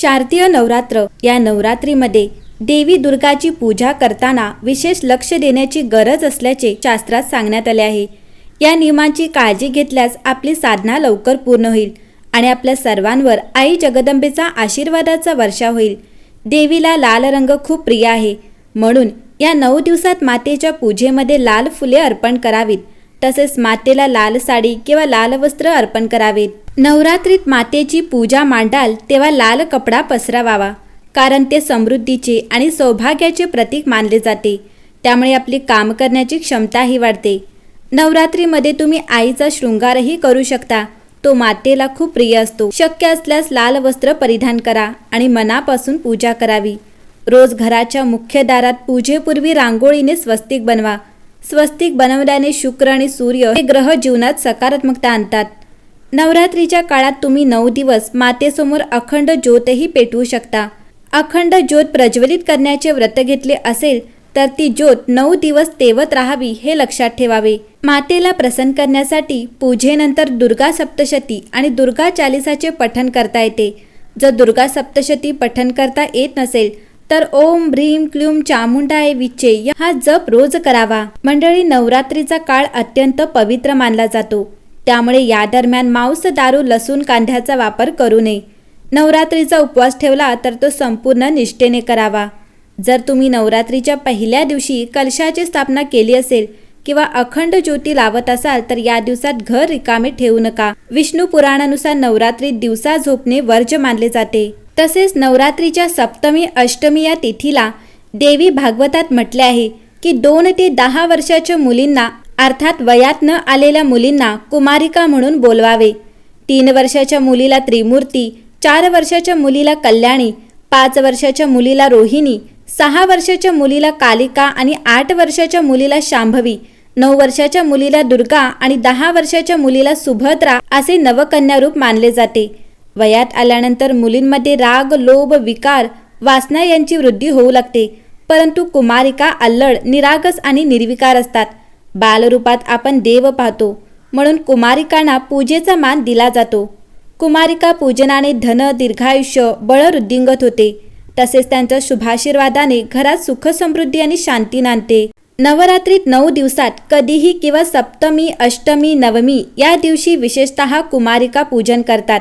शारदीय नवरात्र या नवरात्रीमध्ये देवी दुर्गाची पूजा करताना विशेष लक्ष देण्याची गरज असल्याचे शास्त्रात सांगण्यात आले आहे। या नियमांची काळजी घेतल्यास आपली साधना लवकर पूर्ण होईल आणि आपल्या सर्वांवर आई जगदंबेचा आशीर्वादाचा वर्षाव होईल। देवीला लाल रंग खूप प्रिय आहे, म्हणून या 9 दिवसात मातेच्या पूजेमध्ये लाल फुले अर्पण करावीत, तसेच मातेला लाल साडी किंवा लाल वस्त्र अर्पण करावेत। नवरात्रीत मातेची पूजा मांडाल तेव्हा लाल कपडा पसरवावा, कारण ते समृद्धीचे आणि सौभाग्याचे प्रतीक मानले जाते। त्यामुळे आपली काम करण्याची क्षमताही वाढते। नवरात्रीमध्ये तुम्ही आईचा शृंगारही करू शकता, तो मातेला खूप प्रिय असतो। शक्य असल्यास लाल वस्त्र परिधान करा आणि मनापासून पूजा करावी। रोज घराच्या मुख्य दारात पूजेपूर्वी रांगोळीने स्वस्तिक बनवा। स्वस्तिक बनवल्याने शुक्र आणि सूर्य हे ग्रह जीवनात सकारात्मकता आणतात। नवरात्रीच्या काळात तुम्ही 9 दिवस मातेसमोर अखंड ज्योतही पेटवू शकता। अखंड ज्योत प्रज्वलित करण्याचे व्रत घेतले असेल तर ती ज्योत 9 दिवस तेवत राहावी हे लक्षात ठेवावे। मातेला प्रसन्न करण्यासाठी पूजेनंतर दुर्गा सप्तशती आणि दुर्गा चालीसाचे पठण करता येते। जर दुर्गा सप्तशती पठण करता येत नसेल तर ओम ह्रीम क्लीम चामुंडाय विचे हा जप रोज करावा। मंडळी, नवरात्रीचा काळ अत्यंत पवित्र मानला जातो, त्यामुळे या दरम्यान मांस, दारू, लसूण, कांद्याचा वापर करू नये। नवरात्रीचा उपवास ठेवला तर तो संपूर्ण निष्ठेने करावा। जर तुम्ही नवरात्रीच्या पहिल्या दिवशी कलशाची स्थापना केली असेल किंवा अखंड ज्योती लावत असाल तर या दिवसात घर रिकामे ठेवू नका। विष्णू पुराणानुसार नवरात्रीत दिवसा झोपणे वर्ज्य मानले जाते। तसेच नवरात्रीच्या सप्तमी, अष्टमी या तिथीला देवी भागवतात म्हटले आहे की 2 ते 10 वर्षाच्या मुलींना अर्थात वयात न आलेल्या मुलींना कुमारिका म्हणून बोलवावे। 3 वर्षाच्या मुलीला त्रिमूर्ती, 4 वर्षाच्या मुलीला कल्याणी, 5 वर्षाच्या मुलीला रोहिणी, 6 वर्षाच्या मुलीला कालिका आणि 8 वर्षाच्या मुलीला शांभवी, 9 वर्षाच्या मुलीला दुर्गा आणि 10 वर्षाच्या मुलीला सुभद्रा असे नवकन्या रूप मानले जाते। वयात आल्यानंतर मुलींमध्ये राग, लोभ, विकार, वासना यांची वृद्धी होऊ लागते, परंतु कुमारिका अल्लड, निरागस आणि निर्विकार असतात। बालरूपात आपण देव पाहतो, म्हणून कुमारिकांना पूजेचा मान दिला जातो। कुमारिका पूजनाने धन, दीर्घायुष्य, बळ वृद्धिंगत होते, तसेच त्यांच्या शुभाशीर्वादाने घरात सुख, समृद्धी आणि शांती नांदते। नवरात्रीत 9 दिवसात कधीही किंवा सप्तमी, अष्टमी, नवमी या दिवशी विशेषतः कुमारिका पूजन करतात।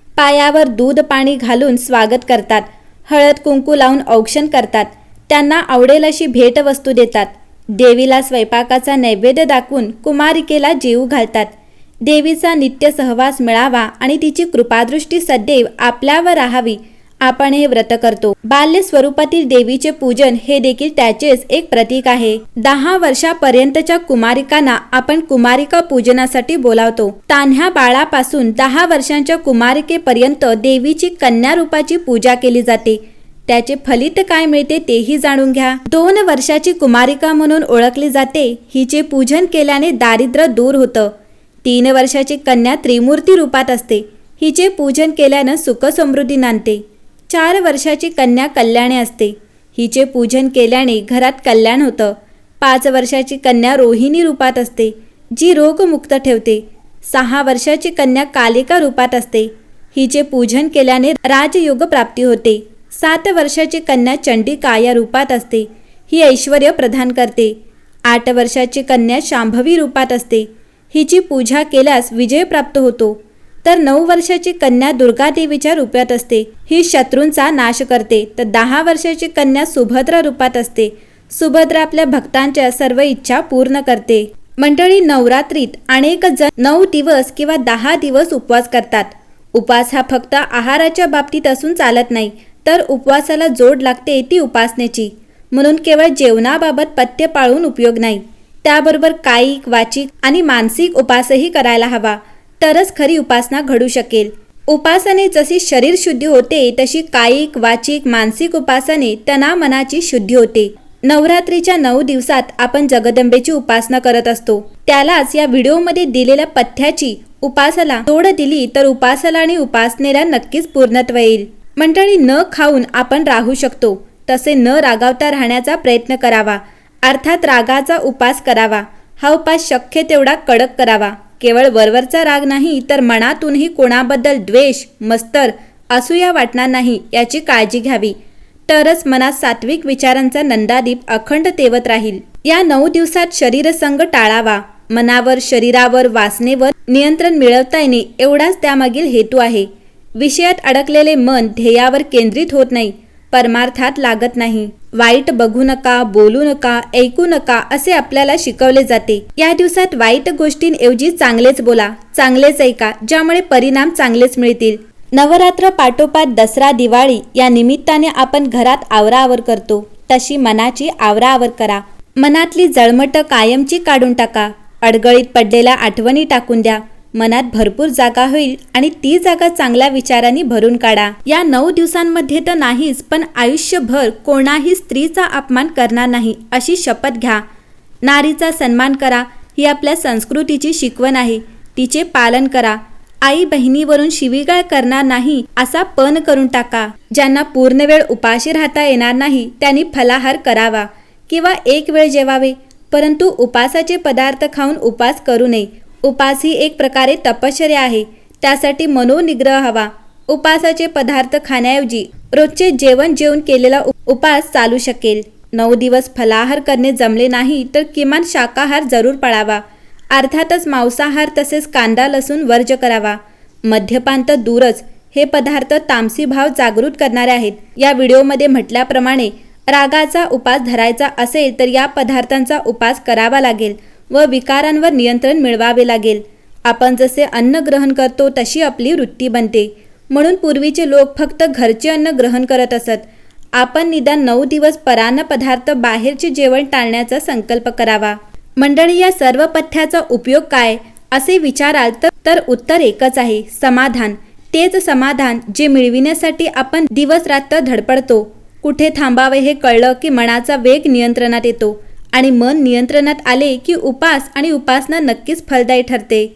पायावर दूध पाणी घालून स्वागत करतात, हळद कुंकू लावून औक्षण करतात, त्यांना आवडेल अशी भेटवस्तू देतात। देवीला स्वयंपाकाचा नैवेद्य दाखवून कुमारिकेला जेवू घालतात। देवीचा नित्य सहवास मिळावा आणि तिची कृपादृष्टी सदैव आपल्यावर राहावी, आपण हे व्रत करतो। बाल्य स्वरूपातील देवीचे पूजन हे देखील त्याचेच एक प्रतीक आहे। 10 वर्षापर्यंतच्या कुमारिकांना आपण कुमारिका पूजनासाठी बोलावतो। तान्ह्या बाळापासून 10 वर्षांच्या कुमारिकेपर्यंत देवीची कन्या रूपाची पूजा केली जाते। त्याचे फलित काय मिळते तेही जाणून घ्या। 2 वर्षाची कुमारिका म्हणून ओळखली जाते, हिचे पूजन केल्याने दारिद्र्य दूर होतं। 3 वर्षाची कन्या त्रिमूर्ती रूपात असते, हिचे पूजन केल्यानं सुख समृद्धी नांदते। 4 वर्षाची कन्या कल्याणी असते, हिचे पूजन केल्याने घरात कल्याण होतं। 5 वर्षाची कन्या रोहिणी रूपात असते, जी रोगमुक्त ठेवते। 6 वर्षाची कन्या कालिका रूपात असते, हिचे पूजन केल्याने राजयोग प्राप्ती होते। 7 वर्षाची कन्या चंडिका या रूपात असते, ही ऐश्वर्य प्रदान करते। 8 वर्षाची कन्या शांभवी रूपात असते, हिची पूजा केल्यास विजय प्राप्त होतो। तर 9 वर्षाची कन्या दुर्गा देवीच्या रूपात असते, ही शत्रूंचा नाश करते। तर 10 वर्षाची कन्या सुभद्रा रूपात असते, सुभद्रा आपल्या भक्तांच्या सर्व इच्छा पूर्ण करते। मंडळी, नवरात्रीत अनेक जण 9 दिवस किंवा 10 दिवस उपवास करतात। उपवास हा फक्त आहाराच्या बाबतीत असून चालत नाही, तर उपवासाला जोड लागते ती उपासनेची। म्हणून केवळ जेवणाबाबत पथ्य पाळून उपयोग नाही, त्याबरोबर कायिक, वाचिक आणि मानसिक उपासही करायला हवा, तरच खरी उपासना घडू शकेल। उपासने जशी शरीर शुद्धी होते तशी कायिक, वाचिक, मानसिक उपासने तना मनाची शुद्धी होते। नवरात्रीच्या 9 दिवसात आपण जगदंबेची उपासना करत असतो, त्यालाच या व्हिडिओमध्ये दिलेल्या पथ्याची उपासाला जोड दिली तर उपासाला आणि उपासनेला नक्कीच पूर्णत्व येईल। मंडळी, न खाऊन आपण राहू शकतो, तसे न रागावता राहण्याचा प्रयत्न करावा, अर्थात रागाचा उपास करावा। हा उपास शक्य तेवढा कडक करावा। केवळ वरवरचा राग नाही, तर मनातूनही कोणाबद्दल द्वेष, मत्सर, असूया वाटणार नाही याची काळजी घ्यावी. तरच मनात सात्विक विचारांचा नंदादीप अखंड तेवत राहील. या 9 दिवसात शरीरसंग टाळावा. मनावर, शरीरावर, वासनेवर नियंत्रण मिळवता येणे एवढाच त्यामागील हेतू आहे. विषयात अडकलेले मन ध्येयावर केंद्रित होत नाही, परमार्थात लागत नाही. वाईट बघू नका, बोलू नका, ऐकू नका असे आपल्याला शिकवले जाते. या दिवसात वाईट गोष्टींऐवजी चांगलेच बोला, चांगलेच ऐका, ज्यामुळे परिणाम चांगलेच मिळतील. नवरात्र पाठोपाठ दसरा, दिवाळी या निमित्ताने आपण घरात आवराआवर करतो, तशी मनाची आवराआवर करा. मनातली जळमट कायमची काढून टाका. अडगळीत पडलेल्या आठवणी टाकून द्या. मनात भरपूर जागा होईल आणि ती जागा चांगल्या विचारांनी भरून काढा. या 9 दिवसांमध्ये तर नाहीच, पण आयुष्यभर कोणाही स्त्रीचा अपमान करणार नाही अशी शपथ घ्या. नारीचा सन्मान करा, ही आपल्या संस्कृतीची शिकवण आहे. तिचे पालन करा. आई बहिणीवरून शिवीगाळ करणार नाही असा पण करून टाका. ज्यांना पूर्ण वेळ उपाशी राहता येणार नाही त्यांनी फलाहार करावा किंवा एक वेळ जेवावे, परंतु उपासाचे पदार्थ खाऊन उपास करू नये. उपास ही एक प्रकारे तपश्चर्या आहे, त्यासाठी मनोनिग्रह हवा. उपासाचे पदार्थ खाण्याऐवजी रोजचे जेवण जेवून केलेला उपास चालू शकेल. 9 दिवस फलाहार करणे जमले नाही तर किमान शाकाहार जरूर पाळावा. अर्थातच मांसाहार तसेच कांदा लसूण वर्ज्य करावा. मद्यपान तर दूरच. हे पदार्थ तामसी भाव जागृत करणारे आहेत. या व्हिडिओमध्ये म्हटल्याप्रमाणे रागाचा उपास धरायचा असेल तर या पदार्थांचा उपास करावा लागेल व विकारांवर नियंत्रण मिळवावे लागेल. आपण जसे अन्न ग्रहण करतो तशी आपली वृत्ती बनते. म्हणून पूर्वीचे लोक फक्त घरचे अन्न ग्रहण करत असत. आपण निदान 9 दिवस परान्न पदार्थ, बाहेरचे जेवण टाळण्याचा संकल्प करावा. मंडळी, या सर्व पथ्याचा उपयोग काय असे विचाराल तर उत्तर एकच आहे, समाधान. तेच समाधान जे मिळविण्यासाठी आपण दिवस रात्र धडपडतो. कुठे थांबावे हे कळलं की मनाचा वेग नियंत्रणात येतो आणि मन नियंत्रणात आले की उपास आणि उपासना नक्कीच फलदायी ठरते.